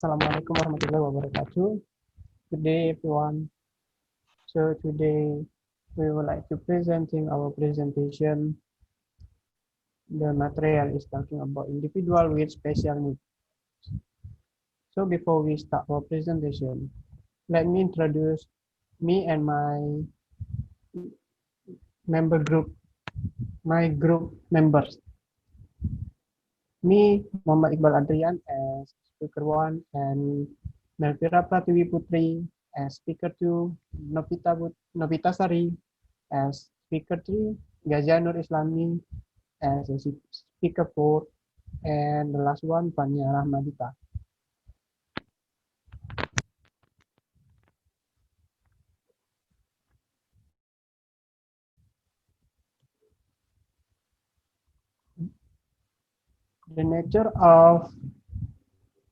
Assalamualaikum warahmatullahi wabarakatuh. Good day, everyone. So today we would like to presenting our presentation. The material is talking about individual with special needs. So before we start our presentation, let me introduce me and my member group, my group members. Me, Muhammad Iqbal Adrian as speaker one, and Melfira Pratiwi Putri as speaker two, Nopita Sari as speaker three, Ghaziyah Nur Islami as a speaker four, and the last one, Fania Rahmadita. The nature of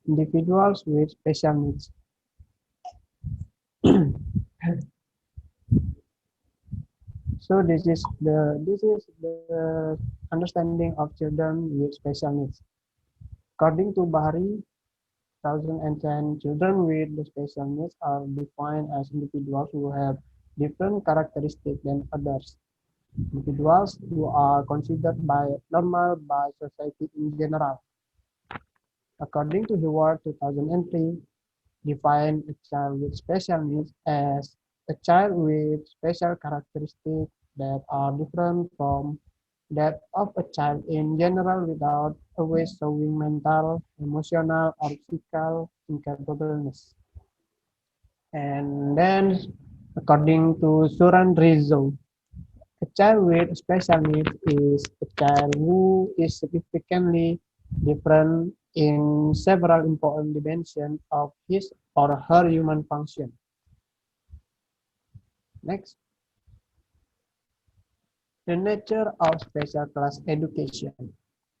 individuals with special needs. So this is the understanding of children with special needs. According to Bahari, 2010, children with the special needs are defined as individuals who have different characteristics than others. Individuals who are considered normal by society in general. According to Heward 2003, define a child with special needs as a child with special characteristics that are different from that of a child in general without always showing mental, emotional, or physical incapableness. And then, according to Suran Rizzo, a child with special needs is a child who is significantly different in several important dimensions of his or her human function. Next, the nature of special class education.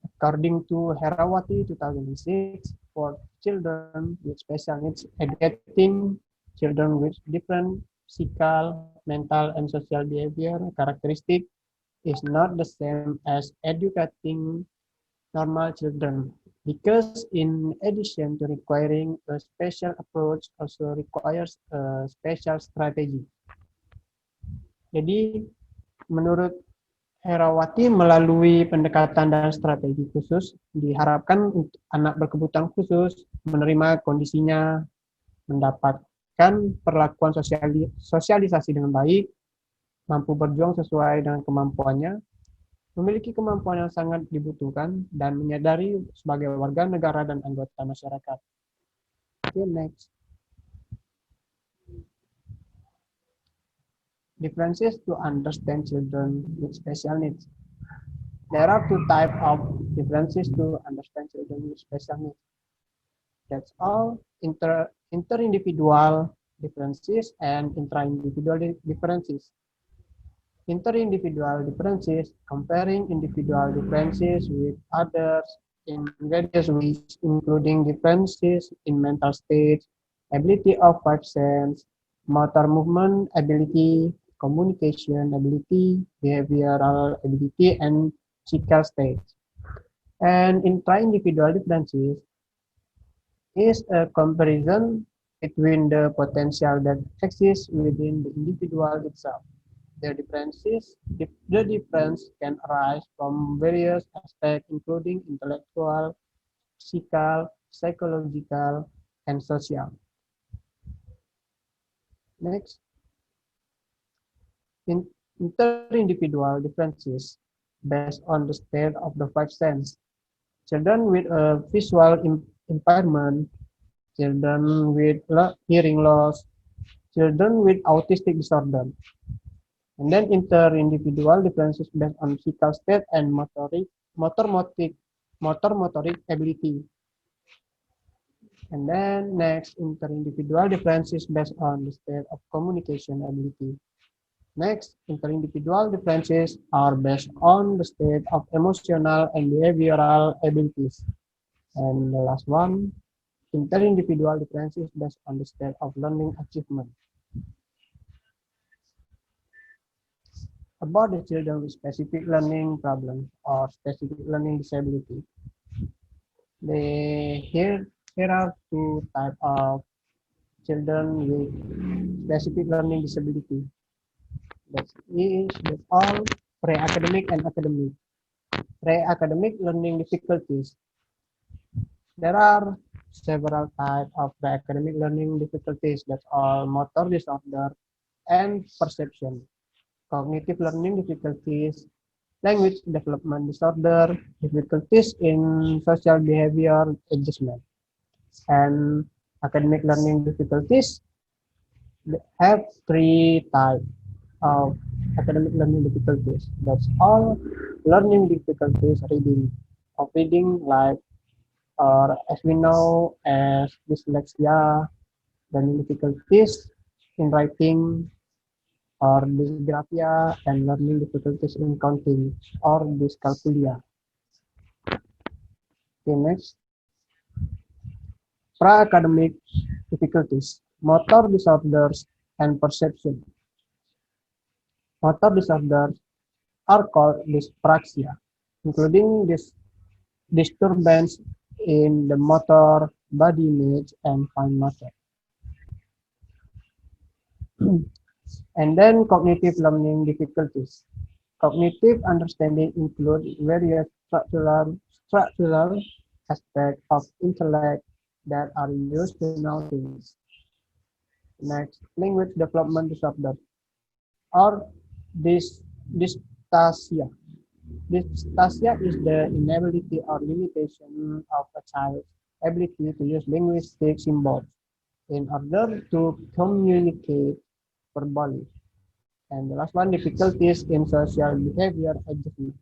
According to Herawati 2006, for children with special needs, educating children with different physical, mental, and social behavior characteristics is not the same as educating normal children, because in addition to requiring a special approach also requires a special strategy. Jadi menurut Herawati, melalui pendekatan dan strategi khusus diharapkan untuk anak berkebutuhan khusus menerima kondisinya, mendapatkan perlakuan sosialisasi dengan baik, mampu berjuang sesuai dengan kemampuannya, memiliki kemampuan yang sangat dibutuhkan, dan menyadari sebagai warga negara dan anggota masyarakat. Okay, next. Differences to understand children with special needs. There are two types of differences to understand children with special needs. That's all inter-individual differences and intra-individual differences. Inter-individual differences, comparing individual differences with others in various ways, including differences in mental states, ability of five senses, motor movement ability, communication ability, behavioral ability, and physical states. And intra-individual differences is a comparison between the potential that exists within the individual itself. The difference can arise from various aspects, including intellectual, physical, psychological, and social. Next, inter-individual differences based on the state of the five senses. Children with a visual impairment, children with hearing loss, children with autistic disorder. And then inter-individual differences based on physical state and motor motoric ability. And then next, inter-individual differences based on the state of communication ability. Next, inter-individual differences are based on the state of emotional and behavioral abilities. And the last one, inter-individual differences based on the state of learning achievement. About the children with specific learning problems or specific learning disability. Here There are two types of children with specific learning disability. That's all pre-academic and academic. Pre-academic learning difficulties. There are several types of pre-academic learning difficulties. That's all motor disorder and perception. Cognitive learning difficulties, language development disorder, difficulties in social behavior adjustment, and academic learning difficulties have three types of academic learning difficulties. That's all learning difficulties reading, of reading like or as we know as dyslexia, learning difficulties in writing or dysgraphia, and learning difficulties in counting or dyscalculia. Okay, next, pra-academic difficulties, motor disorders and perception. Motor disorders are called dyspraxia, including this disturbance in the motor, body image, and fine motor. And then cognitive learning difficulties. Cognitive understanding includes various structural aspects of intellect that are used to know things. Next, language development disorder or dystasia. Dystasia is the inability or limitation of a child's ability to use linguistic symbols in order to communicate verbally. And the last one, difficulties in social behavior adjustment.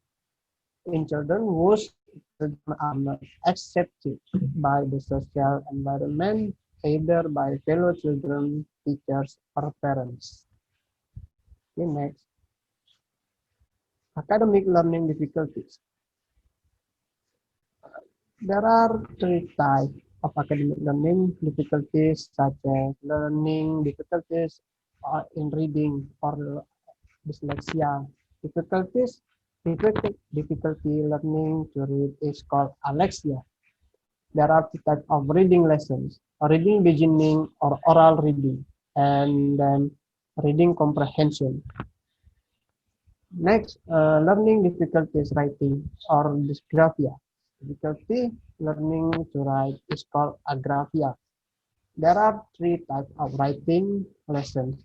In children whose children are not accepted by the social environment, either by fellow children, teachers, or parents. Okay, next. Academic learning difficulties. There are three types of academic learning difficulties, such as learning difficulties in reading or dyslexia. Difficulties, difficulty learning to read is called alexia. There are two types of reading lessons: reading beginning or oral reading, and then reading comprehension. Next, learning difficulties writing or dysgraphia. Difficulty learning to write is called agraphia. There are three types of writing lessons.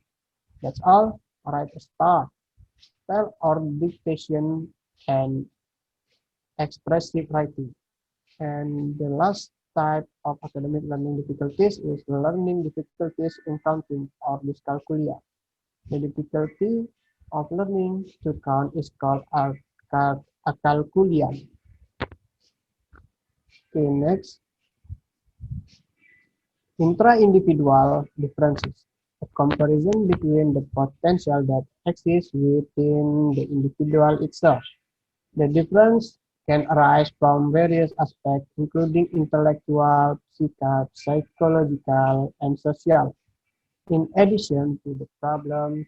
That's all. Write a star, spell or dictation, and expressive writing. And the last type of academic learning difficulties is learning difficulties in counting or dyscalculia. The difficulty of learning to count is called acalculia. Okay, next, intra-individual differences. A comparison between the potential that exists within the individual itself. The difference can arise from various aspects, including intellectual, psychological, and social. In addition to the problem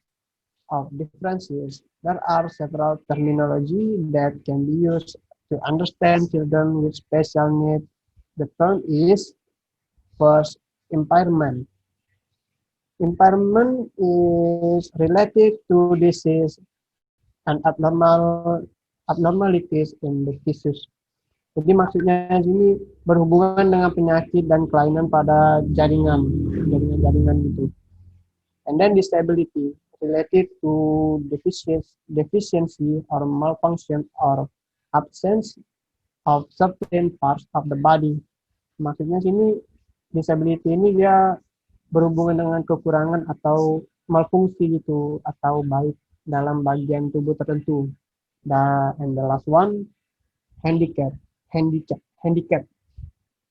of differences, there are several terminology that can be used to understand children with special needs. The term is first impairment. Impairment is related to disease and abnormalities in the tissues. Jadi maksudnya sini berhubungan dengan penyakit dan kelainan pada jaringan gitu. And then disability related to deficiency or malfunction or absence of certain parts of the body. Maksudnya sini disability ini dia berhubungan dengan kekurangan atau malfungsi gitu atau baik dalam bagian tubuh tertentu. And the last one, handicap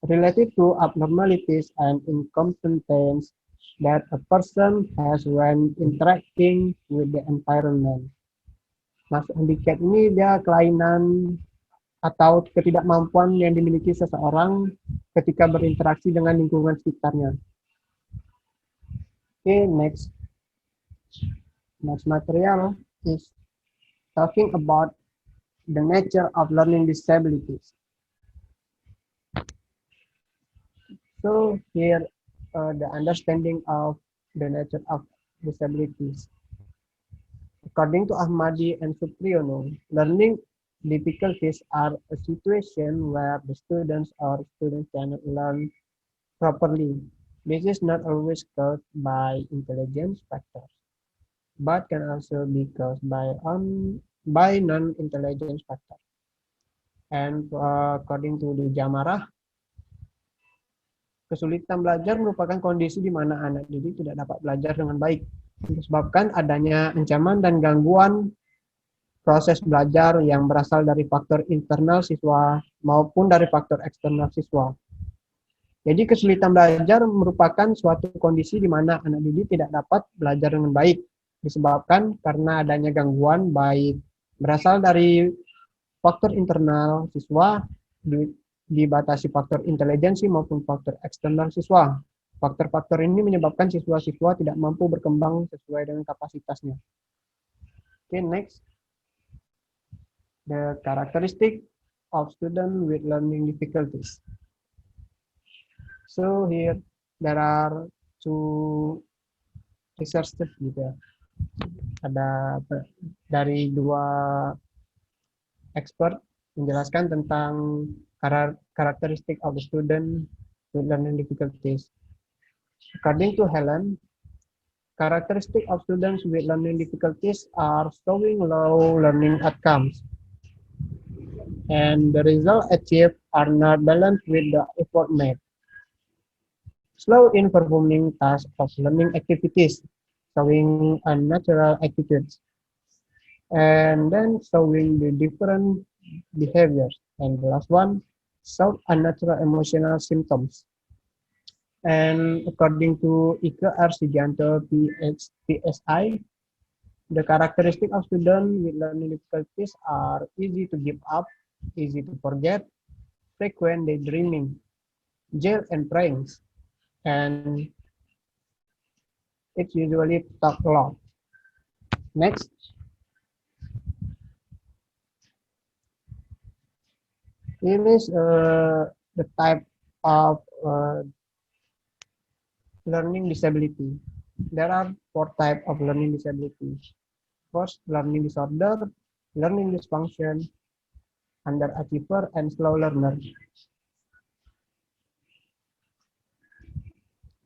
related to abnormalities and incompetence that a person has when interacting with the environment. Maksud handicap ini dia kelainan atau ketidakmampuan yang dimiliki seseorang ketika berinteraksi dengan lingkungan sekitarnya. Okay, next material is talking about the nature of learning disabilities. So here, the understanding of the nature of disabilities. According to Ahmadi and Supriyono, learning difficulties are a situation where the students cannot learn properly. This is not always caused by intelligence factors, but can also be caused by non-intelligence factors. And according to the Jamarah, kesulitan belajar merupakan kondisi di mana anak didik tidak dapat belajar dengan baik, disebabkan adanya ancaman dan gangguan proses belajar yang berasal dari faktor internal siswa maupun dari faktor eksternal siswa. Jadi kesulitan belajar merupakan suatu kondisi di mana anak didik tidak dapat belajar dengan baik, disebabkan karena adanya gangguan baik berasal dari faktor internal siswa, dibatasi faktor intelijensi maupun faktor eksternal siswa. Faktor-faktor ini menyebabkan siswa-siswa tidak mampu berkembang sesuai dengan kapasitasnya. Okay, next. The characteristic of student with learning difficulties. So here there are two researchers gitu ya. Ada dari dua expert menjelaskan tentang karakteristik of the student with learning difficulties. According to Helen, characteristic of students with learning difficulties are showing low learning outcomes, and the results achieved are not balanced with the effort made. Slow in performing tasks of learning activities, showing unnatural attitudes, and then showing the different behaviors. And the last one, show unnatural emotional symptoms. And according to Iqbal PSI, the characteristic of students with learning difficulties are easy to give up, easy to forget, frequent daydreaming, jail and pranks, and it usually talk a lot. Next. Here is the type of learning disability. There are 4 types of learning disability. First, learning disorder, learning dysfunction, underachiever, and slow learner.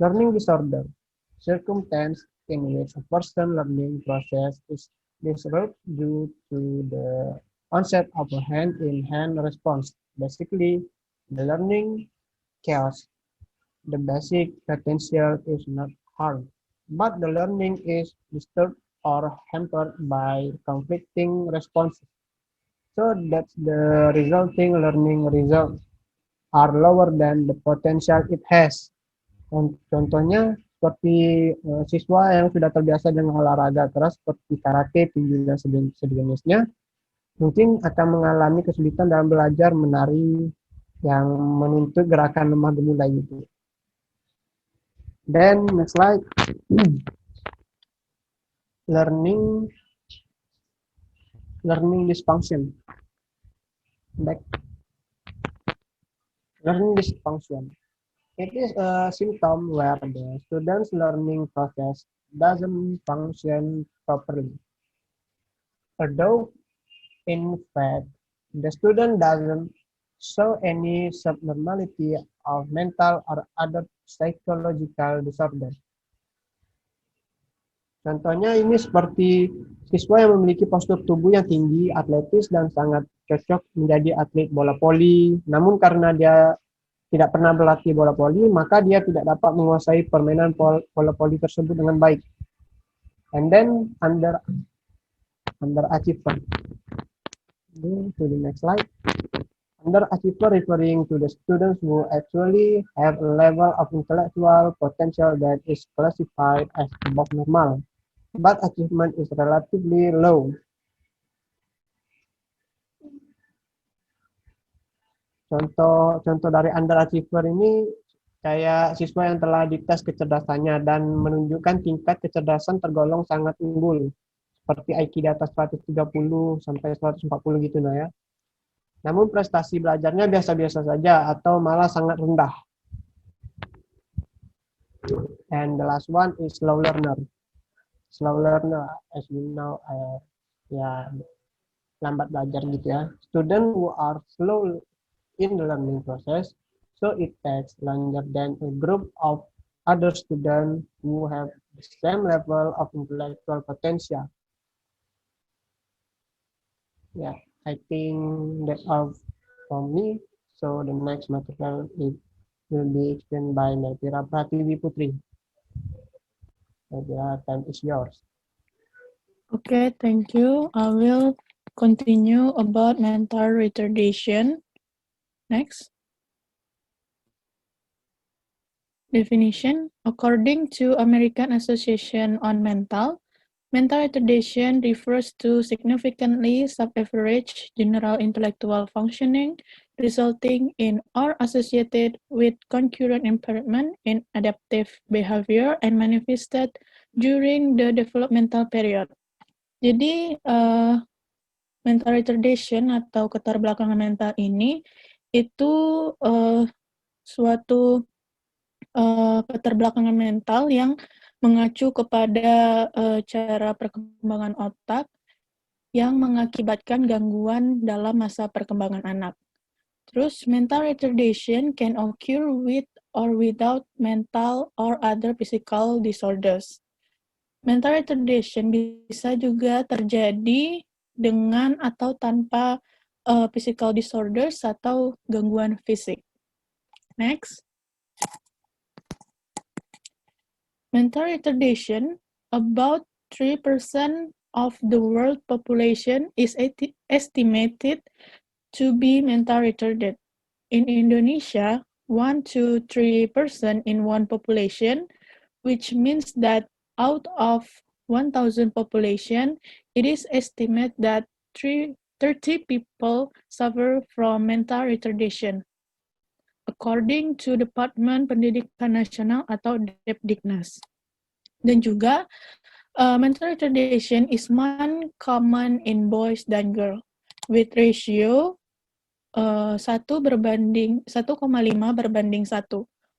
Learning disorder, circumstance in which a person's learning process is disrupted due to the onset of a hand-in-hand response. Basically, the learning chaos. The basic potential is not harmed, but the learning is disturbed or hampered by conflicting responses. So that's the resulting learning results are lower than the potential it has. Contohnya seperti siswa yang sudah terbiasa dengan olahraga keras seperti karate, tinju, dan sejenisnya, mungkin akan mengalami kesulitan dalam belajar menari yang menuntut gerakan lemah gemulai gitu. Then next slide. Learning dysfunction. Back. Learning dysfunction. It is a symptom where the student's learning process doesn't function properly. Although, in fact, the student doesn't show any subnormality of mental or other psychological disorder. Contohnya ini seperti siswa yang memiliki postur tubuh yang tinggi, atletis, dan sangat cocok menjadi atlet bola voli. Namun karena dia tidak pernah berlatih bola voli, maka dia tidak dapat menguasai permainan bola voli tersebut dengan baik. And then underachiever. To the next slide. Underachiever referring to the students who actually have a level of intellectual potential that is classified as above normal, but achievement is relatively low. Contoh dari underachiever ini kayak siswa yang telah dites kecerdasannya dan menunjukkan tingkat kecerdasan tergolong sangat unggul, seperti IQ di atas 130 sampai 140 gitu nah ya. Namun prestasi belajarnya biasa-biasa saja atau malah sangat rendah. And the last one is slow learner. Slow learner, as we know, ya lambat belajar gitu ya. Student who are slow in the learning process, so it takes longer than a group of other students who have the same level of intellectual potential. Yeah, I think that's all from me. So the next material will be explained by Melfira Pratiwi Putri. Melfira, time is yours. Okay, thank you. I will continue about mental retardation. Next. Definition. According to American Association on Mental retardation refers to significantly sub-average general intellectual functioning resulting in or associated with concurrent impairment in adaptive behavior and manifested during the developmental period. Jadi, mental retardation atau keterbelakangan mental ini itu suatu keterbelakangan mental yang mengacu kepada cara perkembangan otak yang mengakibatkan gangguan dalam masa perkembangan anak. Terus, mental retardation can occur with or without mental or other physical disorders. Mental retardation bisa juga terjadi dengan atau tanpa physical disorders atau gangguan fisik. Next. Mental retardation, about 3% of the world population is estimated to be mental retarded. In Indonesia, 1 to 3% in one population, which means that out of 1,000 population, it is estimated that 30 people suffer from mental retardation, according to Departemen Pendidikan Nasional atau Depdiknas. Dan juga, mental retardation is more common in boys than girls, with ratio 1,5 berbanding 1,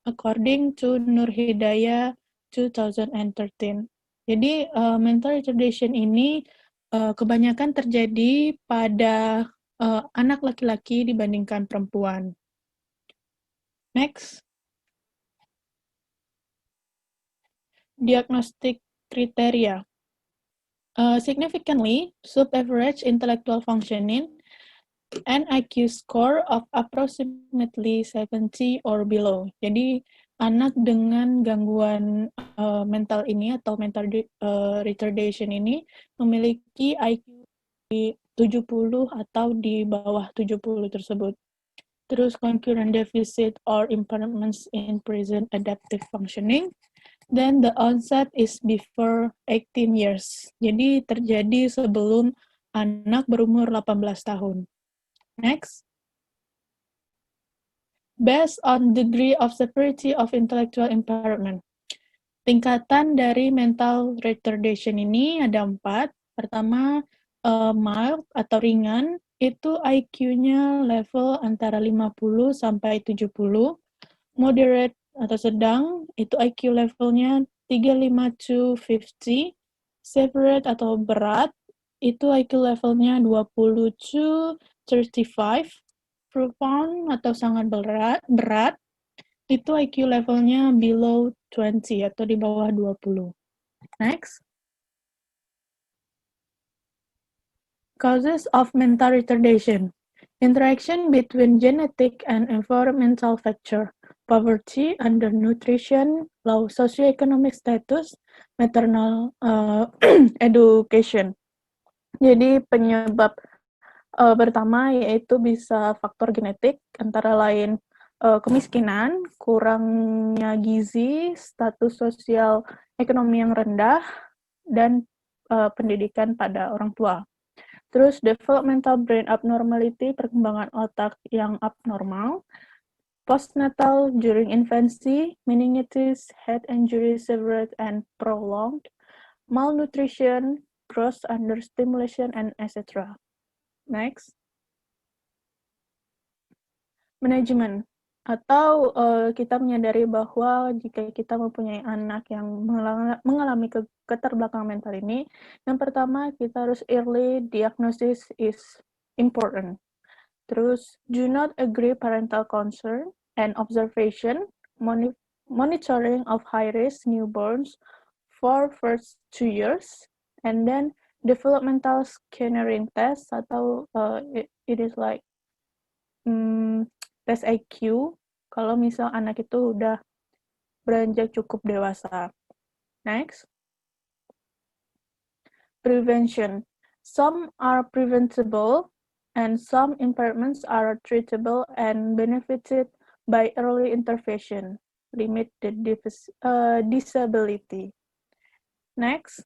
according to Nur Hidayah 2013. Jadi, mental retardation ini kebanyakan terjadi pada anak laki-laki dibandingkan perempuan. Next. Diagnostic criteria. Significantly, sub-average intellectual functioning, an IQ score of approximately 70 or below. Jadi, anak dengan gangguan mental ini atau mental retardation ini memiliki IQ di 70 atau di bawah 70 tersebut. Terus, concurrent deficit or impairments in present adaptive functioning. Then the onset is before 18 years. Jadi terjadi sebelum anak berumur 18 tahun. Next. Based on degree of severity of intellectual impairment. Tingkatan dari mental retardation ini ada 4. Pertama, mild atau ringan, itu IQ-nya level antara 50 sampai 70. Moderate atau sedang, itu IQ levelnya 35 to 50. Severe atau berat, itu IQ levelnya 20 to 35. Profound atau sangat berat, itu IQ levelnya below 20 atau di bawah 20. Next. Causes of mental retardation. Interaction between genetic and environmental factor, poverty, undernutrition, low socioeconomic status, maternal education. Jadi penyebab pertama yaitu bisa faktor genetik, antara lain kemiskinan, kurangnya gizi, status sosial ekonomi yang rendah, dan pendidikan pada orang tua. Terus developmental brain abnormality, perkembangan otak yang abnormal. Postnatal during infancy, meningitis, head injury severe and prolonged. Malnutrition, growth under stimulation, and etc. Next. Management. Atau kita menyadari bahwa jika kita mempunyai anak yang mengalami keterbelakangan mental ini, yang pertama kita harus early diagnosis is important. Terus, do not agree parental concern and observation, monitoring of high-risk newborns for first 2 years, and then developmental scanning test atau it is like tes IQ kalau misal anak itu udah beranjak cukup dewasa. Next, prevention. Some are preventable and some impairments are treatable and benefited by early intervention. Limit the disability. Next,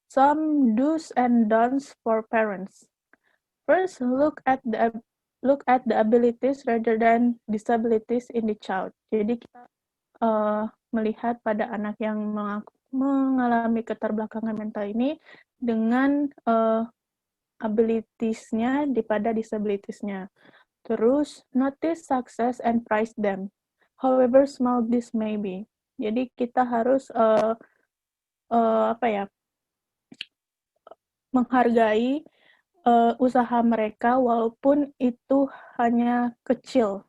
some do's and don'ts for parents. First, look at the abilities rather than disabilities in the child. Jadi kita melihat pada anak yang mengalami keterbelakangan mental ini dengan abilities-nya daripada disabilities-nya. Terus, notice success and praise them, however small this may be. Jadi kita harus menghargai usaha mereka walaupun itu hanya kecil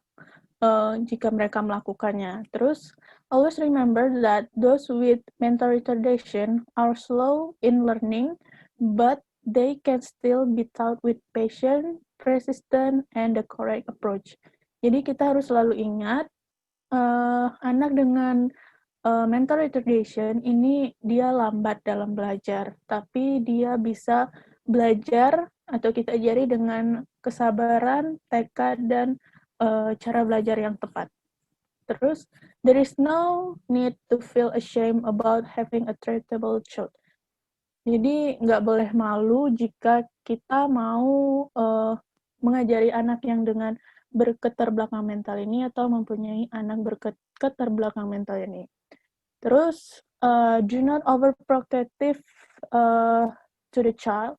jika mereka melakukannya. Terus, always remember that those with mental retardation are slow in learning, but they can still be taught with patience, persistence, and the correct approach. Jadi kita harus selalu ingat, anak dengan mental retardation ini dia lambat dalam belajar, tapi dia bisa belajar atau kita ajari dengan kesabaran, tekad, dan cara belajar yang tepat. Terus, there is no need to feel ashamed about having a treatable child. Jadi, nggak boleh malu jika kita mau mengajari anak yang dengan berketerbelakangan mental ini atau mempunyai anak berketerbelakangan mental ini. Terus, do not overprotective to the child.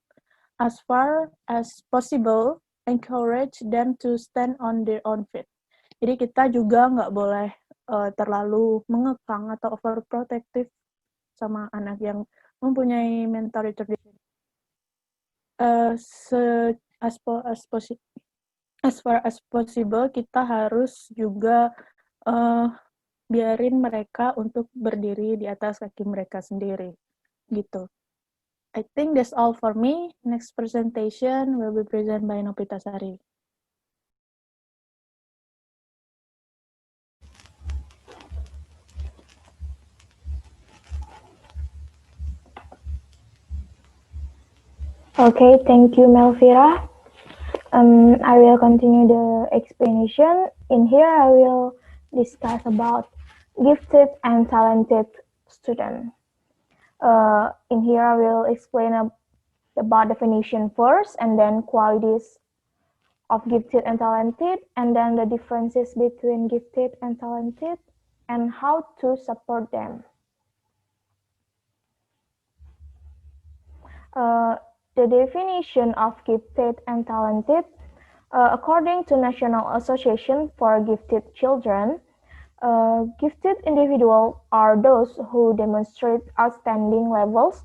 As far as possible, encourage them to stand on their own feet. Jadi kita juga nggak boleh terlalu mengekang atau overprotective sama anak yang mempunyai mental retardation. As far as possible, kita harus juga biarin mereka untuk berdiri di atas kaki mereka sendiri, gitu. I think that's all for me. Next presentation will be presented by Nopita Sari. Okay, thank you, Melfira. I will continue the explanation. In here, I will discuss about gifted and talented student. In here, I will explain about definition first, and then qualities of gifted and talented, and then the differences between gifted and talented, and how to support them. The definition of gifted and talented, according to National Association for Gifted Children, gifted individuals are those who demonstrate outstanding levels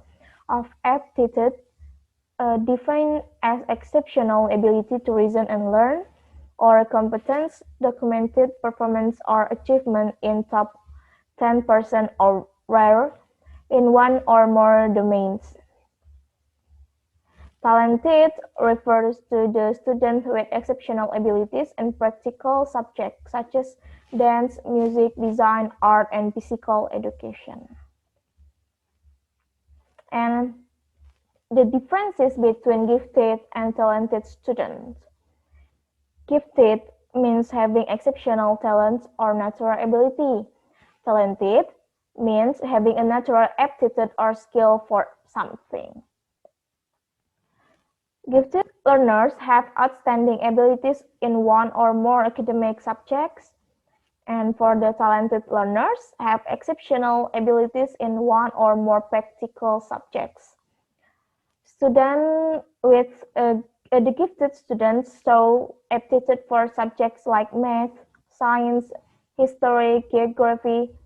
of aptitude, defined as exceptional ability to reason and learn, or competence, documented performance or achievement in top 10% or rare in one or more domains. Talented refers to the student with exceptional abilities in practical subjects such as dance, music, design, art, and physical education. And the differences between gifted and talented students. Gifted means having exceptional talents or natural ability. Talented means having a natural aptitude or skill for something. Gifted learners have outstanding abilities in one or more academic subjects, and for the talented learners have exceptional abilities in one or more practical subjects. Students with the gifted students show aptitude for subjects like math, science, history, geography,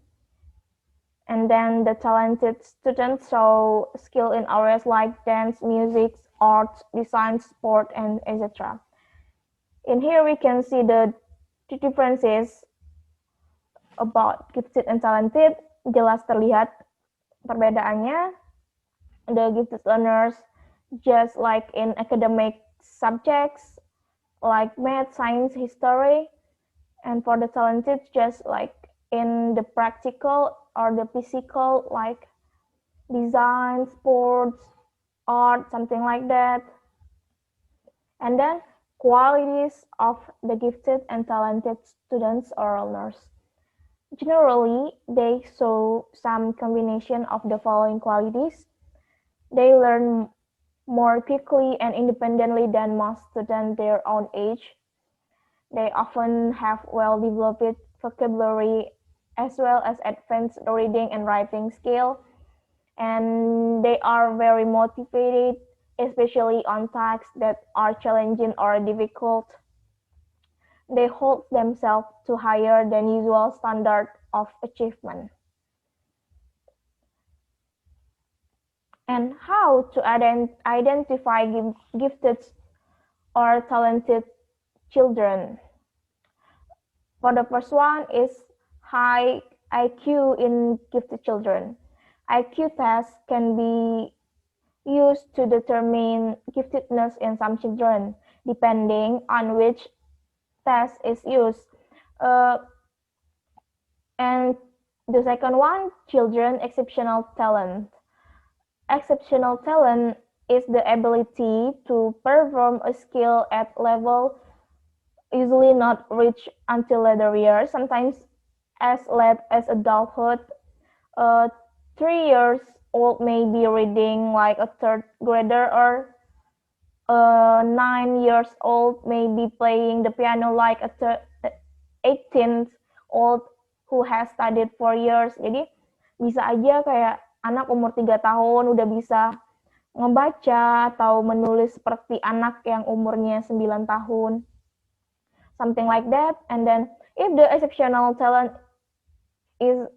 and then the talented students show skill in areas like dance, music, arts, design, sport, and etc. In here we can see the differences about gifted and talented. Jelas terlihat perbedaannya. The gifted learners, just like in academic subjects like math, science, history, and for the talented, just like in the practical or the physical, like design, sports, art, something like that. And then qualities of the gifted and talented students or learners. Generally, they show some combination of the following qualities. They learn more quickly and independently than most students their own age. They often have well-developed vocabulary as well as advanced reading and writing skill, and they are very motivated, especially on tasks that are challenging or difficult. They hold themselves to higher than usual standard of achievement. And how to identify gifted or talented children. For the first one is high IQ in gifted children. IQ tests can be used to determine giftedness in some children, depending on which test is used. And the second one, children exceptional talent. Exceptional talent is the ability to perform a skill at level usually not reached until later years, sometimes as late as adulthood. 3 years old may be reading like a third grader, or 9 years old may be playing the piano like a 18th old who has studied for years. Jadi bisa aja kayak anak umur 3 tahun udah bisa ngebaca atau menulis seperti anak yang umurnya 9 tahun. Something like that. And then if the exceptional talent is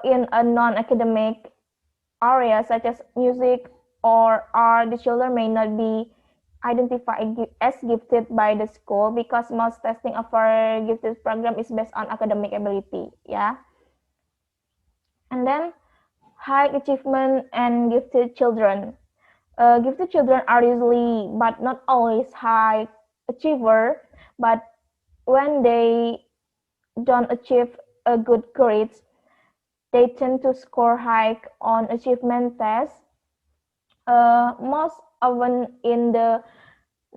in a non-academic area such as music or art, the children may not be identified as gifted by the school because most testing of our gifted program is based on academic ability. Yeah. And then high achievement and gifted children. Gifted children are usually, but not always, high achiever, but when they don't achieve a good grades, they tend to score high on achievement tests, most often in the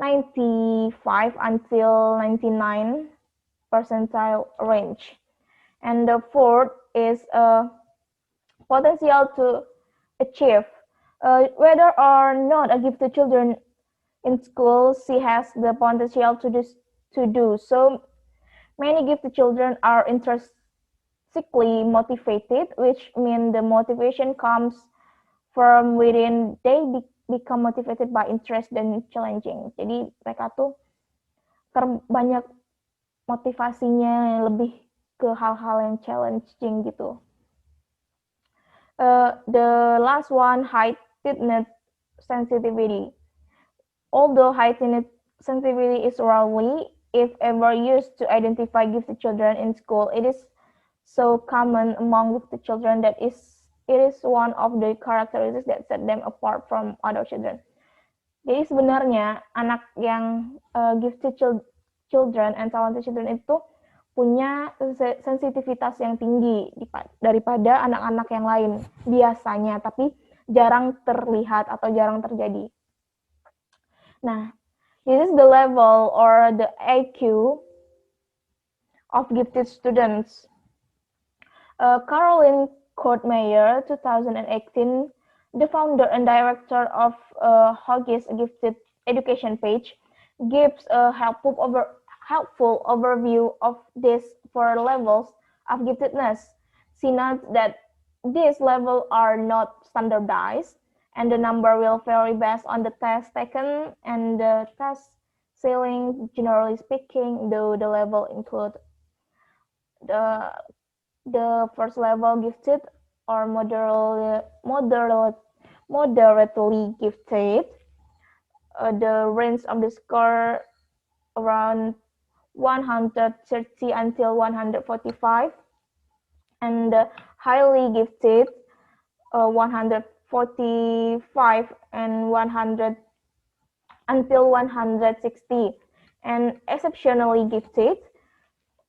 95 until 99 percentile range. And the fourth is potential to achieve. Whether or not a gifted children in school, she has the potential to do so. Many gifted children are intrinsically motivated, which means the motivation comes from within. They become motivated by interest dan challenging. Jadi mereka tuh terbanyak motivasinya lebih ke hal-hal yang challenging gitu. The last one, heightened sensitivity. Although heightened sensitivity is rarely, if ever, used to identify gifted children in school, it is so common among gifted children that it is one of the characteristics that set them apart from other children. Jadi sebenarnya anak yang gifted children and talented children itu punya sensitivitas yang tinggi daripada anak-anak yang lain biasanya, tapi jarang terlihat atau jarang terjadi. Nah, this is the level or the IQ of gifted students. Caroline Courtmeyer, 2018, the founder and director of Huggies Gifted Education page, gives a helpful overview of these 4 levels of giftedness. She notes that these levels are not standardized and the number will vary based on the test taken and the test ceiling. Generally speaking, though the level include the first level gifted or moderately gifted. The range of the score around 130 until 145, and the highly gifted 145 and 100 until 160, and exceptionally gifted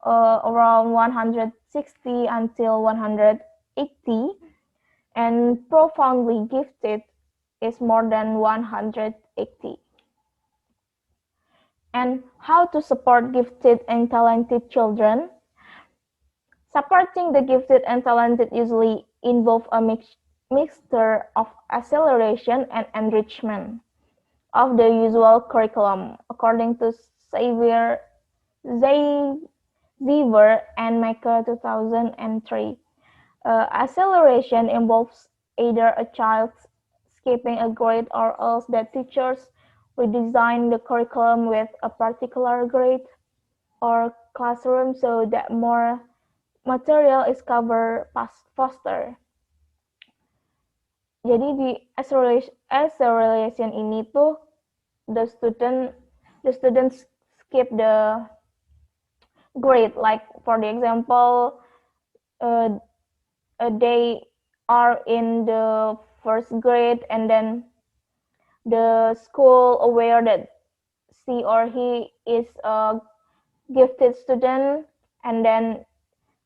around 160 until 180, and profoundly gifted is more than 180. And how to support gifted and talented children? Supporting the gifted and talented usually involves a mixture of acceleration and enrichment of the usual curriculum, according to Xavier and Maker 2003. Acceleration involves either a child skipping a grade or else that teachers redesign the curriculum with a particular grade or classroom so that more material is covered faster. Jadi di acceleration ini tuh the students skip the grade, like for the example they are in the first grade and then the school aware that she or he is a gifted student, and then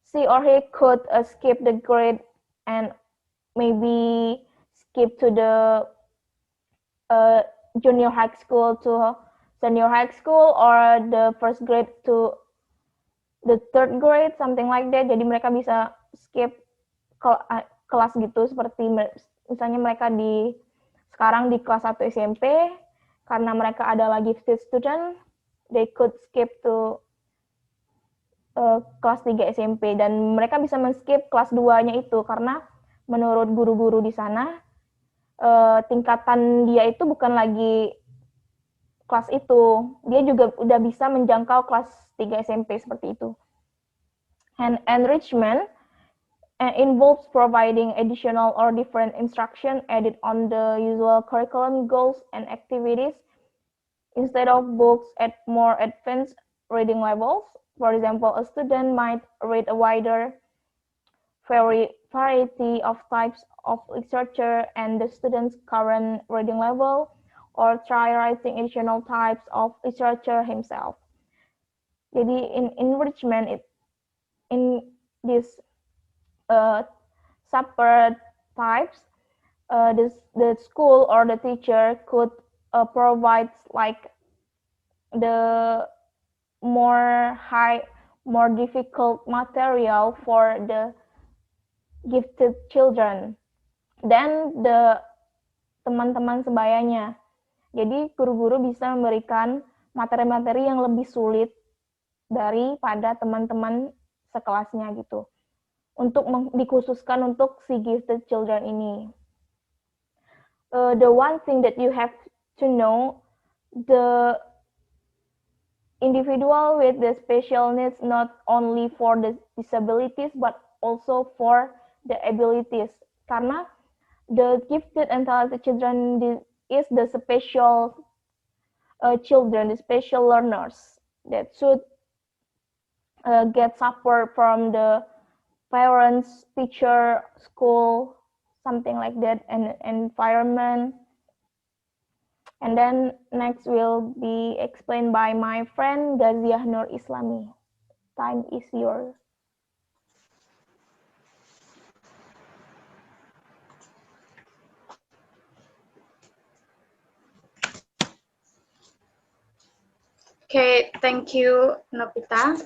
she or he could skip the grade and maybe skip to the junior high school to senior high school, or the first grade to the third grade, something like that. Jadi mereka bisa skip kelas gitu, seperti misalnya mereka sekarang di kelas 1 SMP, karena mereka adalah gifted student, they could skip to kelas 3 SMP, dan mereka bisa men-skip kelas 2-nya itu karena menurut guru-guru di sana tingkatan dia itu bukan lagi kelas itu, dia juga udah bisa menjangkau kelas 3 SMP seperti itu. And enrichment involves providing additional or different instruction added on the usual curriculum goals and activities instead of books at more advanced reading levels. For example, a student might read a wider variety of types of literature and the student's current reading level, or try writing additional types of literature himself. Jadi in enrichment, in this separate types, the school or the teacher could provide like the more difficult material for the gifted children dan the teman-teman sebayanya. Jadi guru-guru bisa memberikan materi-materi yang lebih sulit daripada teman-teman sekelasnya gitu, untuk dikhususkan untuk si gifted children ini. The one thing that you have to know, the individual with the special needs not only for the disabilities but also for the abilities, karena the gifted and talented children is the special children, the special learners that should get support from the parents, teacher, school, something like that, and environment. And then next will be explained by my friend Ghaziyah Nur Islami. Time is yours. Okay, thank you, Nopita.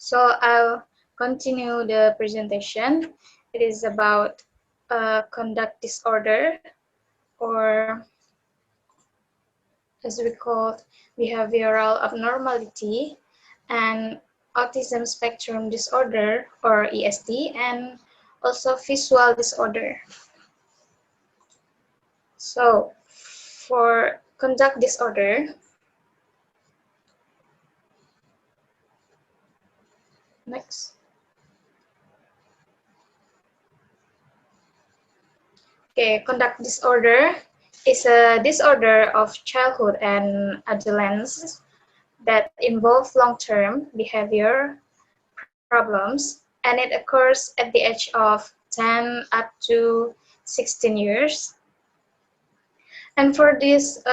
So I'll continue the presentation. It is about conduct disorder, or as we call behavioral abnormality, and autism spectrum disorder, or ESD, and also visual disorder. So, for conduct disorder, next. Okay, conduct disorder is a disorder of childhood and adolescence that involve long-term behavior problems, and it occurs at the age of 10 up to 16 years. And for this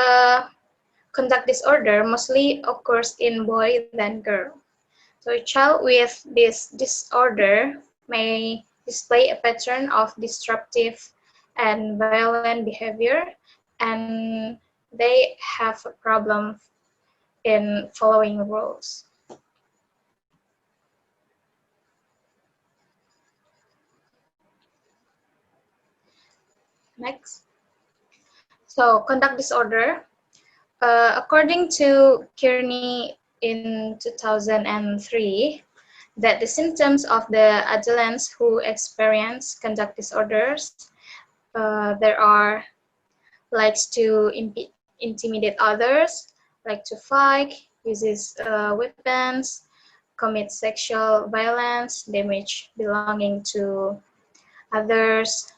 conduct disorder, mostly occurs in boy than girl. So a child with this disorder may display a pattern of disruptive and violent behavior, and they have a problem in following rules. Next. So conduct disorder. According to Kearney in 2003, that the symptoms of the adolescents who experience conduct disorders, there are likes to intimidate others, like to fight, uses weapons, commit sexual violence, damage belonging to others,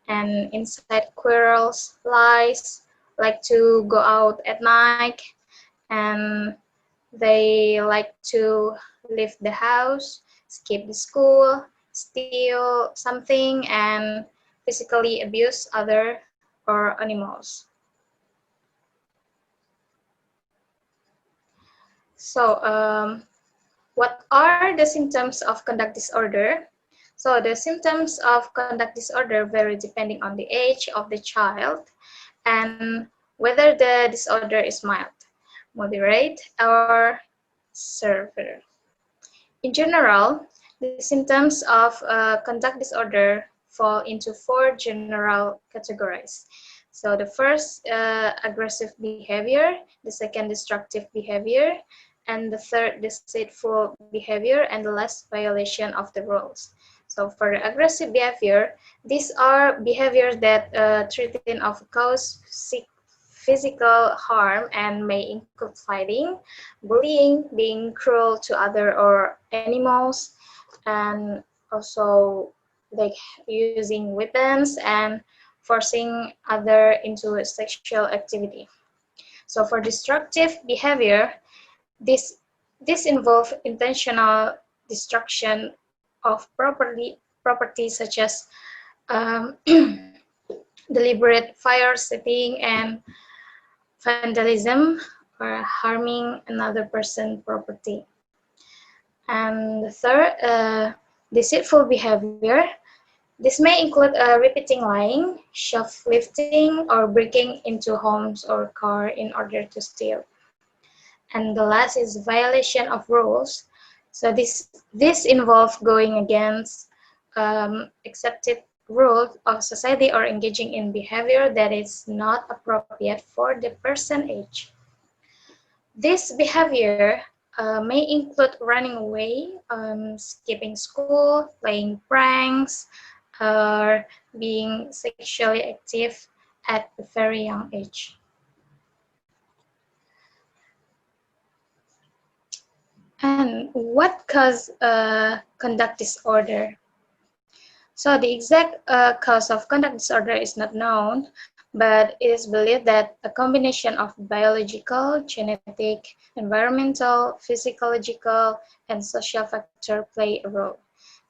and incite quarrels, lies, like to go out at night, and they like to leave the house, skip the school, steal something, and physically abuse other or animals. So, what are the symptoms of conduct disorder? So, the symptoms of conduct disorder vary depending on the age of the child and whether the disorder is mild, moderate, or severe. In general, the symptoms of conduct disorder fall into 4 general categories. So the first, aggressive behavior, the second, destructive behavior, and the third, deceitful behavior, and the last, violation of the rules. So for the aggressive behavior, these are behaviors that threaten or cause physical harm and may include fighting, bullying, being cruel to other or animals, and also like using weapons and forcing other into a sexual activity. So for destructive behavior, this involves intentional destruction of property such as deliberate fire setting and vandalism or harming another person's property. And the third, deceitful behavior. This may include repeating lying, shoplifting, or breaking into homes or car in order to steal. And the last is violation of rules. So this involves going against accepted rules of society or engaging in behavior that is not appropriate for the person age. This behavior may include running away, skipping school, playing pranks, or being sexually active at a very young age. And what causes conduct disorder? So the exact cause of conduct disorder is not known, but it is believed that a combination of biological, genetic, environmental, physiological, and social factors play a role.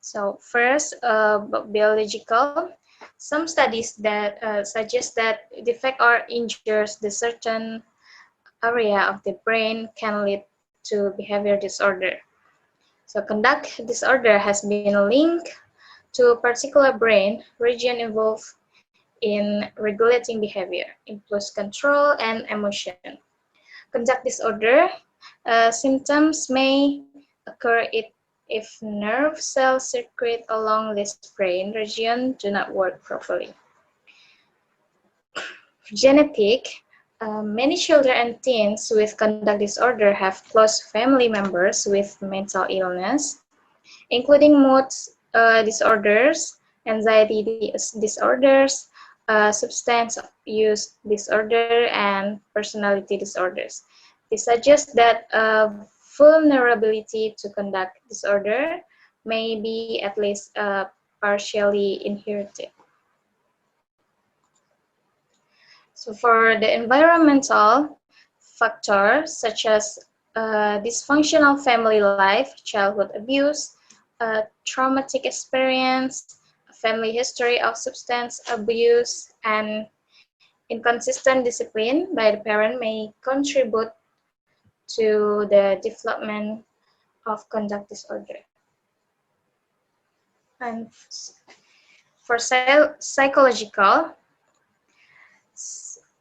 So first, biological. Some studies that suggest that defect or injures the certain area of the brain can lead to behavior disorder. So conduct disorder has been linked to a particular brain region involved in regulating behavior, impulse control, and emotion. Conduct disorder symptoms may occur if nerve cell circuit along this brain region do not work properly. Genetic. Many children and teens with conduct disorder have close family members with mental illness, including mood disorders, anxiety disorders, substance use disorder, and personality disorders. This suggests that vulnerability to conduct disorder may be at least partially inherited. So for the environmental factors such as dysfunctional family life, childhood abuse, traumatic experience, family history of substance abuse, and inconsistent discipline by the parent may contribute to the development of conduct disorder. And for psychological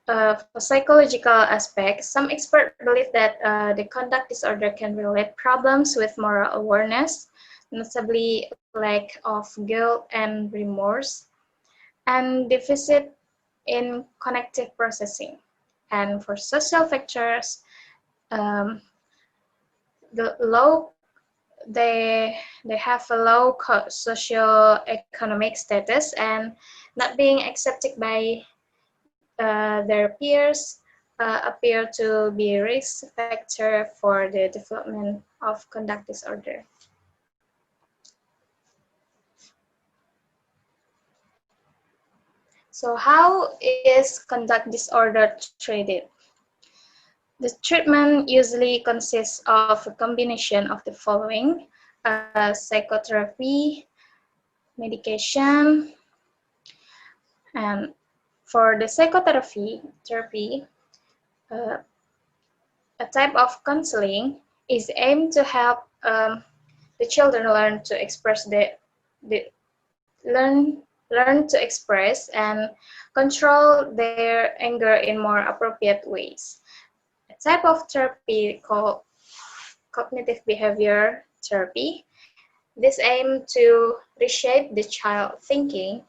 aspects, some experts believe that the conduct disorder can relate problems with moral awareness, notably lack of guilt and remorse, and deficit in cognitive processing. And for social factors, they have a low socio-economic status and not being accepted by their peers appear to be risk factor for the development of conduct disorder. So how is conduct disorder treated? The treatment usually consists of a combination of the following: psychotherapy, medication, and for the psychotherapy, a type of counseling is aimed to help the children learn to express learn to express and control their anger in more appropriate ways. A type of therapy called cognitive behavior therapy. This aims to reshape the child thinking,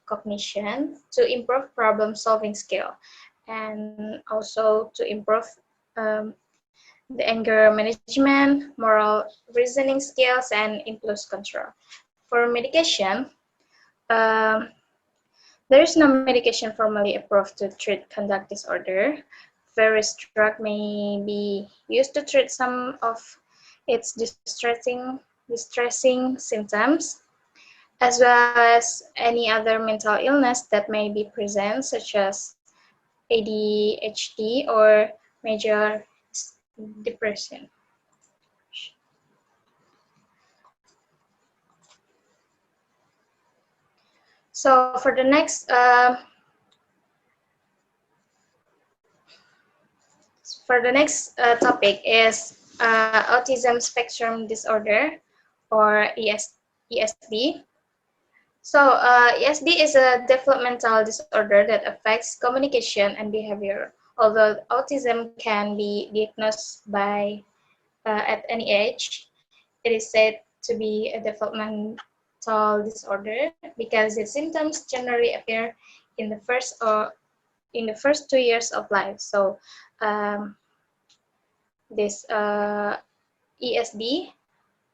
cognition, to improve problem-solving skill, and also to improve the anger management, moral reasoning skills, and impulse control. For medication, there is no medication formally approved to treat conduct disorder. Various drugs may be used to treat some of its distressing symptoms, as well as any other mental illness that may be present, such as ADHD or major depression. So for the next topic is autism spectrum disorder, or ESD. So ESD is a developmental disorder that affects communication and behavior. Although autism can be diagnosed by at any age, it is said to be a developmental disorder because its symptoms generally appear in the first 2 years of life. So this ESD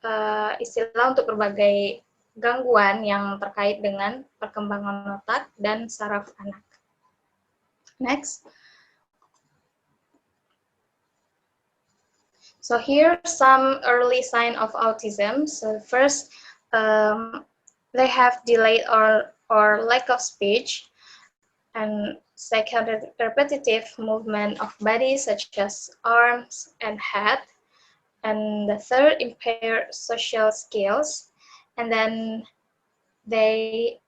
istilah untuk berbagai gangguan yang terkait dengan perkembangan otak dan saraf anak. Next. So here are some early signs of autism. So first, they have delayed or lack of speech, and second, repetitive movement of body such as arms and head, and the third, impaired social skills, and then they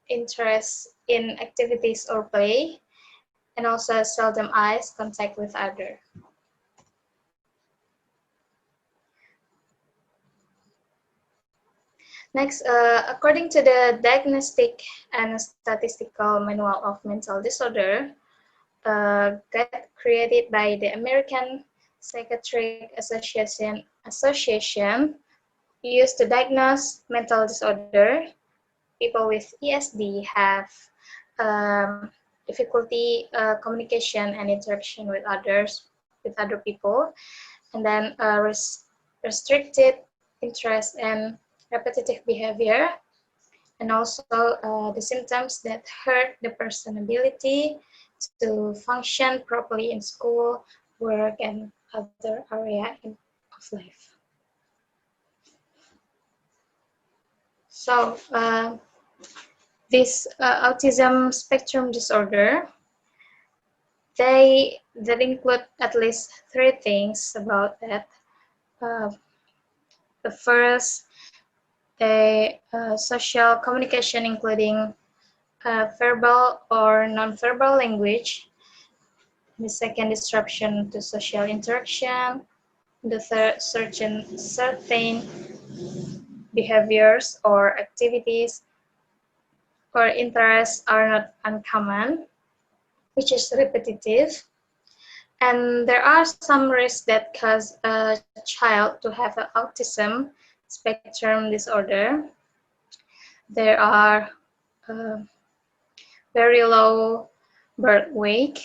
interest in activities or play, and also seldom eyes contact with others. Next, according to the Diagnostic and Statistical Manual of Mental Disorder, guide created by the American Psychiatric Association used to diagnose mental disorder. People with ESD have difficulty communication and interaction with other people, and then restricted interest and repetitive behavior, and also the symptoms that hurt the person's ability to function properly in school, work, and other area of life. So this autism spectrum disorder, that include at least 3 things about that. The first, the social communication, including verbal or non-verbal language. The second, disruption to social interaction. The third, certain behaviors or activities or interests are not uncommon, which is repetitive. And there are some risks that cause a child to have an autism spectrum disorder. There are very low birth weight,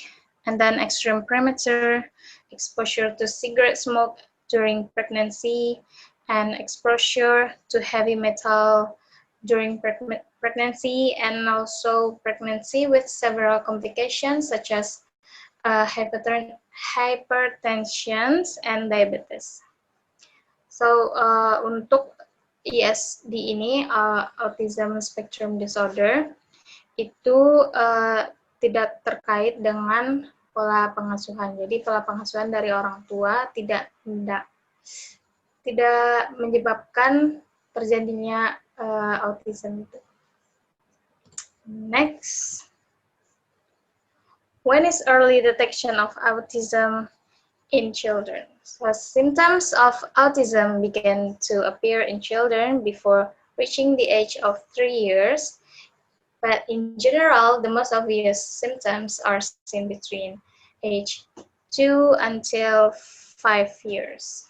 and then extreme premature exposure to cigarette smoke during pregnancy, and exposure to heavy metal during pregnancy, and also pregnancy with several complications such as hypertension and diabetes. So untuk ISD ini, Autism Spectrum Disorder, itu tidak terkait dengan pola pengasuhan. Jadi pola pengasuhan dari orang tua tidak menyebabkan terjadinya autism itu. Next, when is early detection of autism in children? So symptoms of autism begin to appear in children before reaching the age of 3 years. But in general, the most obvious symptoms are seen between age 2 until 5 years.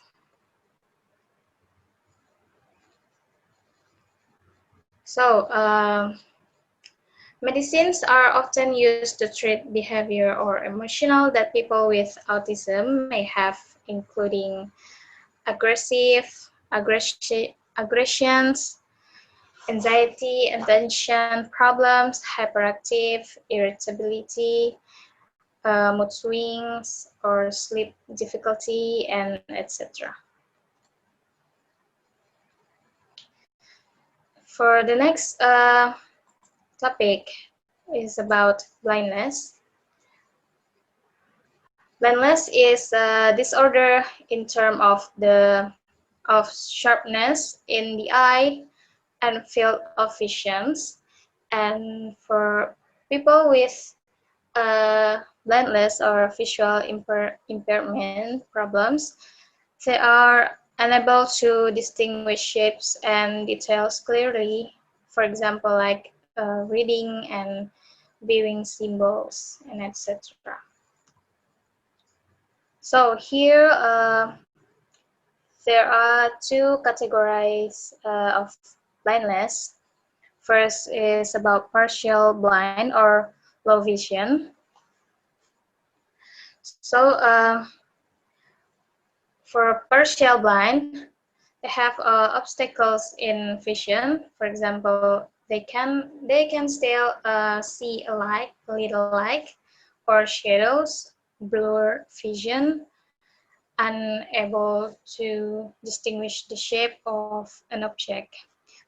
So, medicines are often used to treat behavior or emotional that people with autism may have, including aggressions, anxiety, attention problems, hyperactive, irritability, mood swings, or sleep difficulty, and etc. For the next topic is about blindness. Blindness is a disorder in terms of sharpness in the eye and field of visions. And for people with blindness or visual impairment problems, they are unable to distinguish shapes and details clearly. For example, like reading and viewing symbols, and etc. So here there are 2 categories of blindness. First is about partial blind or low vision. So for partial blind, they have obstacles in vision. For example, they can still see a little light, or shadows, blur vision, unable to distinguish the shape of an object,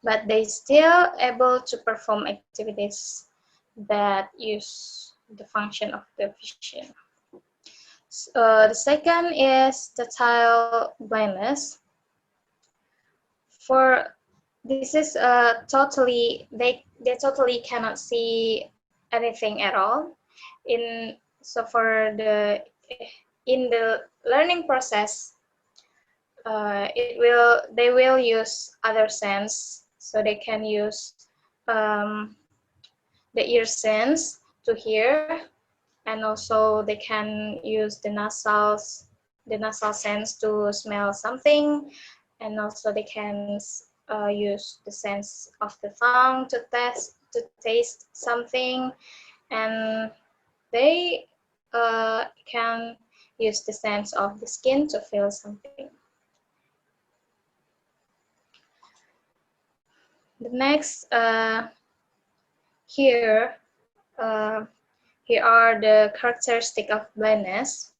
but they still able to perform activities that use the function of the vision. The second is tactile blindness. For this is totally they totally cannot see anything at all. In the learning process, they will use other sense, so they can use the ear sense to hear, and also they can use the nasal sense to smell something, and also they can use the sense of the tongue to taste something, and they can use the sense of the skin to feel something. The next, here are the characteristics of blindness.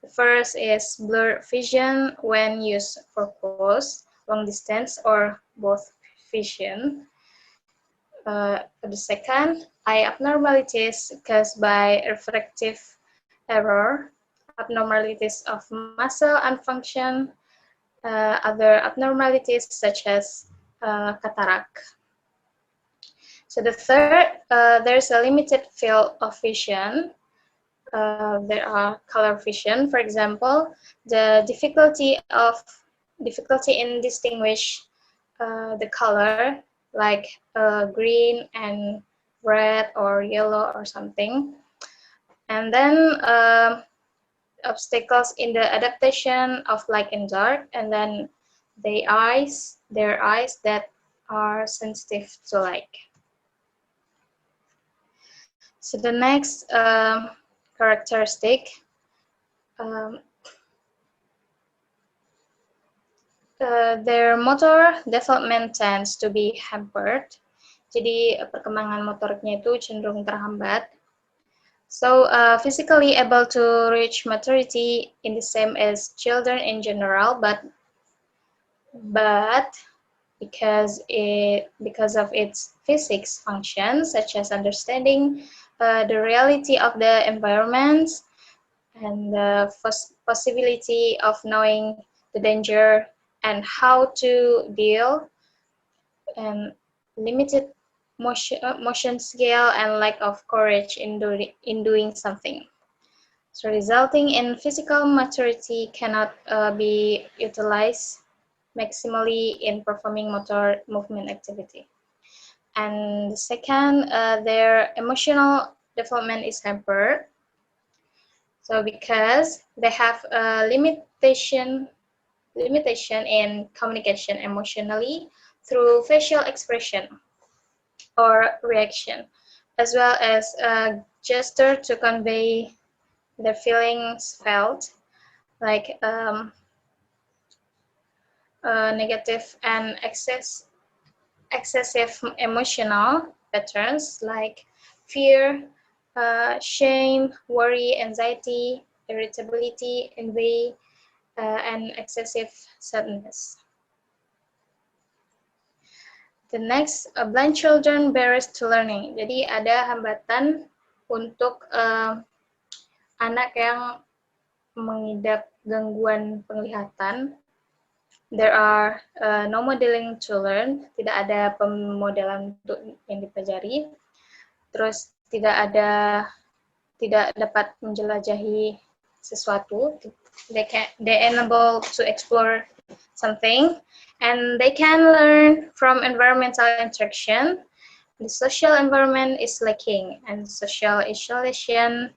The first is blurred vision when used for close, long distance, or both vision. The second, eye abnormalities caused by refractive error, abnormalities of muscle unfunction, other abnormalities such as cataract. So the third, there's a limited field of vision. There are color vision, for example, the difficulty in distinguish the color like green and red or yellow or something. And then obstacles in the adaptation of light and dark, and then their eyes that are sensitive to light. So the next characteristic, their motor development tends to be hampered. Jadi perkembangan motoriknya itu cenderung terhambat. So physically able to reach maturity in the same as children in general, but because of its physics functions, such as understanding the reality of the environment and the possibility of knowing the danger and how to deal, and limited motion scale and lack of courage in doing something. So resulting in physical maturity cannot be utilized maximally in performing motor movement activity. And second, their emotional development is hampered. So because they have a limitation in communication emotionally through facial expression or reaction, as well as a gesture to convey their feelings felt, like negative and excessive emotional patterns like fear, shame, worry, anxiety, irritability, envy, and excessive sadness. The next, blind children barriers to learning. Jadi ada hambatan untuk anak yang mengidap gangguan penglihatan. There are no modeling to learn, tidak ada pemodelan untuk yang dipelajari. Terus tidak dapat menjelajahi sesuatu. They unable to explore something, and they can learn from environmental interaction. The social environment is lacking, and social isolation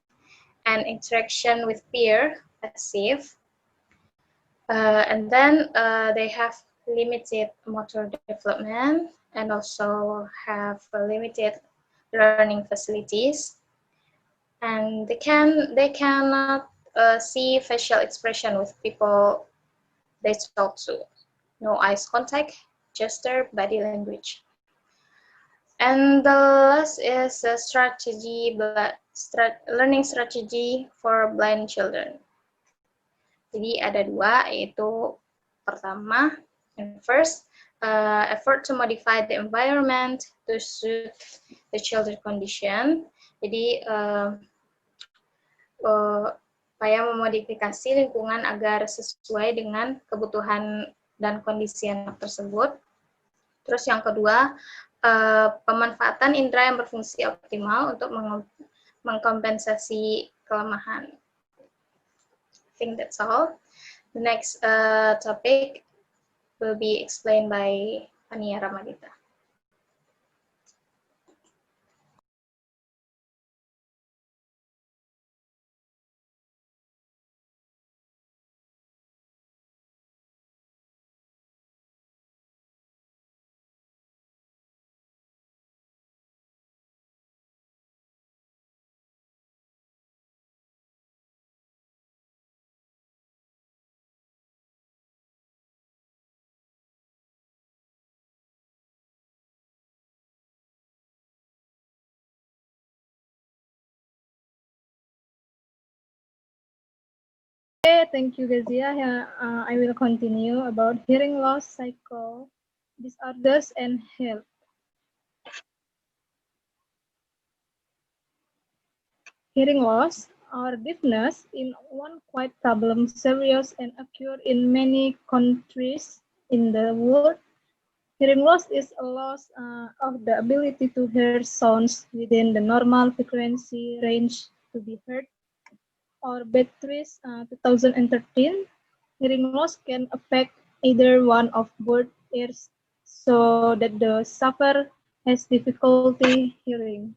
and interaction with peer passive. And then they have limited motor development and also have limited learning facilities. And they cannot see facial expression with people they talk to. No eyes contact, gesture, body language. And the last is a learning strategy for blind children. Jadi ada dua, yaitu pertama, and first, effort to modify the environment to suit the children condition. Jadi upaya memodifikasi lingkungan agar sesuai dengan kebutuhan dan kondisi anak tersebut. Terus yang kedua, pemanfaatan indera yang berfungsi optimal untuk mengkompensasi kelemahan. I think that's all. The next topic will be explained by Fania Rahmadita. thank you, Ghaziyah. I will continue about hearing loss, cycle, disorders, and health. Hearing loss or deafness is one quite problem, serious and occur in many countries in the world. Hearing loss is a loss of the ability to hear sounds within the normal frequency range to be heard. Or Batteries 2013, hearing loss can affect either one of both ears so that the sufferer has difficulty hearing.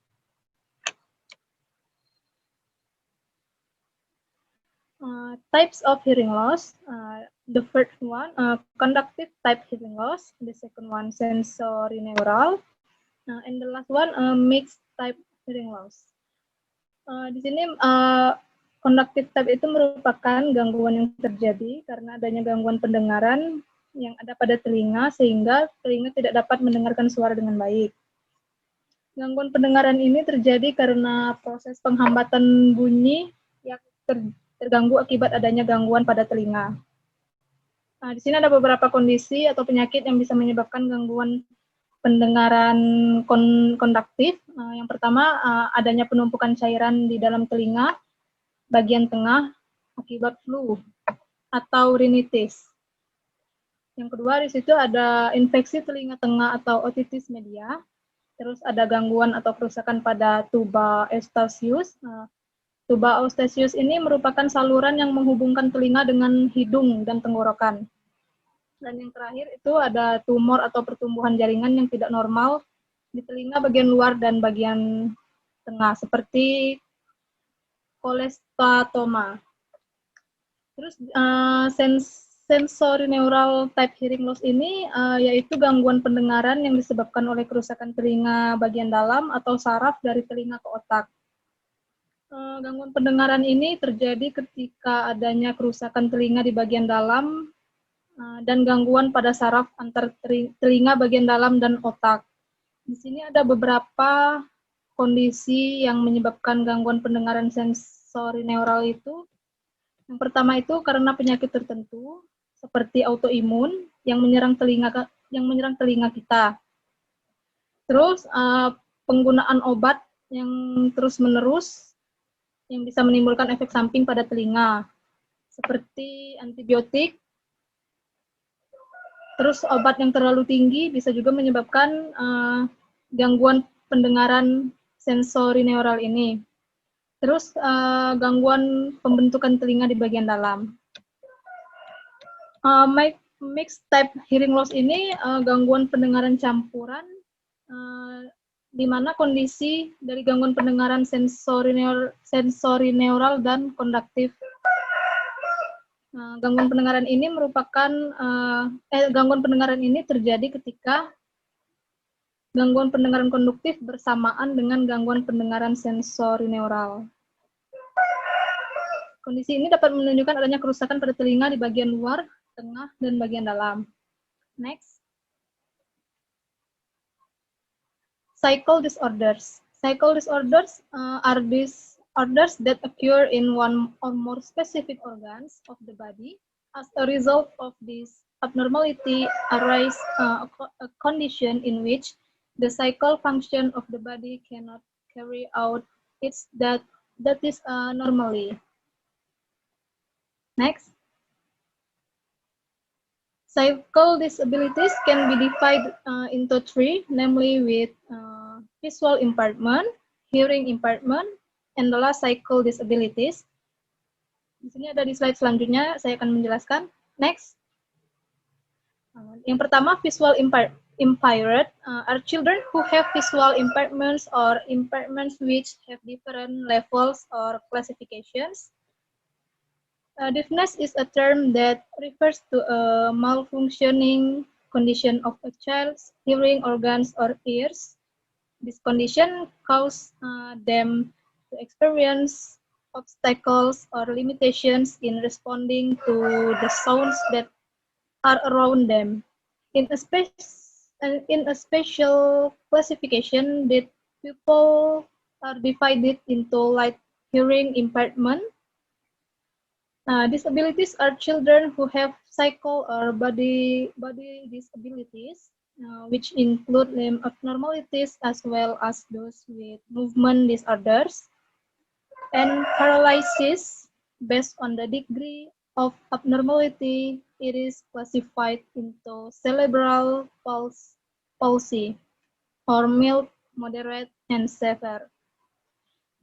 Types of hearing loss. The first one, conductive type hearing loss. The second one, sensory neural. And the last one, mixed type hearing loss. Di sini conductive type itu merupakan gangguan yang terjadi karena adanya gangguan pendengaran yang ada pada telinga sehingga telinga tidak dapat mendengarkan suara dengan baik. Gangguan pendengaran ini terjadi karena proses penghambatan bunyi yang terganggu akibat adanya gangguan pada telinga. Nah, di sini ada beberapa kondisi atau penyakit yang bisa menyebabkan gangguan pendengaran konduktif. Yang pertama, adanya penumpukan cairan di dalam telinga bagian tengah akibat flu atau rinitis. Yang kedua, di situ ada infeksi telinga tengah atau otitis media. Terus ada gangguan atau kerusakan pada tuba eustachius. Tuba eustachius ini merupakan saluran yang menghubungkan telinga dengan hidung dan tenggorokan. Dan yang terakhir itu ada tumor atau pertumbuhan jaringan yang tidak normal di telinga bagian luar dan bagian tengah, seperti kolestatoma. Terus sensory neural type hearing loss ini yaitu gangguan pendengaran yang disebabkan oleh kerusakan telinga bagian dalam atau saraf dari telinga ke otak. Gangguan pendengaran ini terjadi ketika adanya kerusakan telinga di bagian dalam dan gangguan pada saraf antar telinga bagian dalam dan otak. Di sini ada beberapa kondisi yang menyebabkan gangguan pendengaran sensori neural itu. Yang pertama itu karena penyakit tertentu seperti autoimun yang menyerang telinga kita. Terus penggunaan obat yang terus-menerus yang bisa menimbulkan efek samping pada telinga seperti antibiotik. Terus obat yang terlalu tinggi bisa juga menyebabkan gangguan pendengaran sensori neural ini. Terus gangguan pembentukan telinga di bagian dalam. Mixed type hearing loss ini gangguan pendengaran campuran, di mana kondisi dari gangguan pendengaran sensori neural dan konduktif. Gangguan pendengaran ini gangguan pendengaran ini terjadi ketika gangguan pendengaran konduktif bersamaan dengan gangguan pendengaran sensori neural. Kondisi ini dapat menunjukkan adanya kerusakan pada telinga di bagian luar, tengah, dan bagian dalam. Next. Cycle disorders. Cycle disorders are disorders that occur in one or more specific organs of the body. As a result of this abnormality arise a condition in which the cycle function of the body cannot carry out that is normally. Next. Cycle disabilities can be divided into three, namely with visual impairment, hearing impairment, and the last cycle disabilities. Di sini ada di slide selanjutnya, saya akan menjelaskan. Next. Yang pertama, visual impaired are children who have visual impairments or impairments which have different levels or classifications. Deafness is a term that refers to a malfunctioning condition of a child's hearing organs or ears. This condition causes them to experience obstacles or limitations in responding to the sounds that are around them. In a special classification, that people are divided into light hearing impairment, Disabilities are children who have psycho or body disabilities, which include limb abnormalities as well as those with movement disorders and paralysis. Based on the degree of abnormality, it is classified into cerebral palsy or mild, moderate, and severe.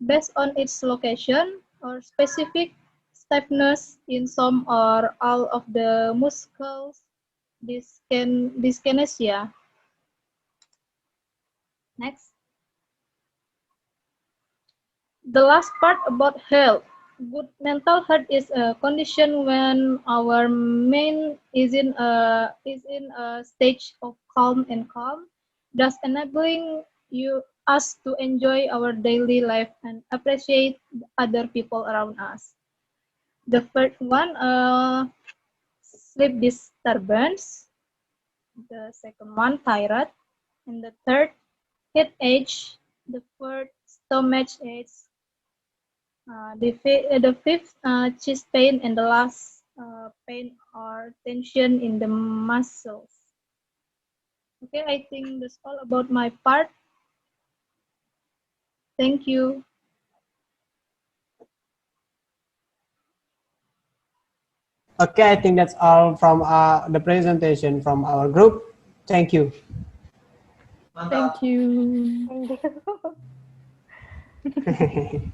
Based on its location or specific stiffness in some or all of the muscles, dyskinesia. Next. The last part about health. Good mental health is a condition when our mind is in a stage of calm, thus enabling us to enjoy our daily life and appreciate other people around us. The first one, sleep disturbance. The second one, thyroid. And the third, headache. The fourth, stomach ache. The fifth, chest pain. And the last, pain or tension in the muscles. Okay, I think that's all about my part. Thank you. Okay, I think that's all from the presentation from our group. Thank you. Thank you. Thank you.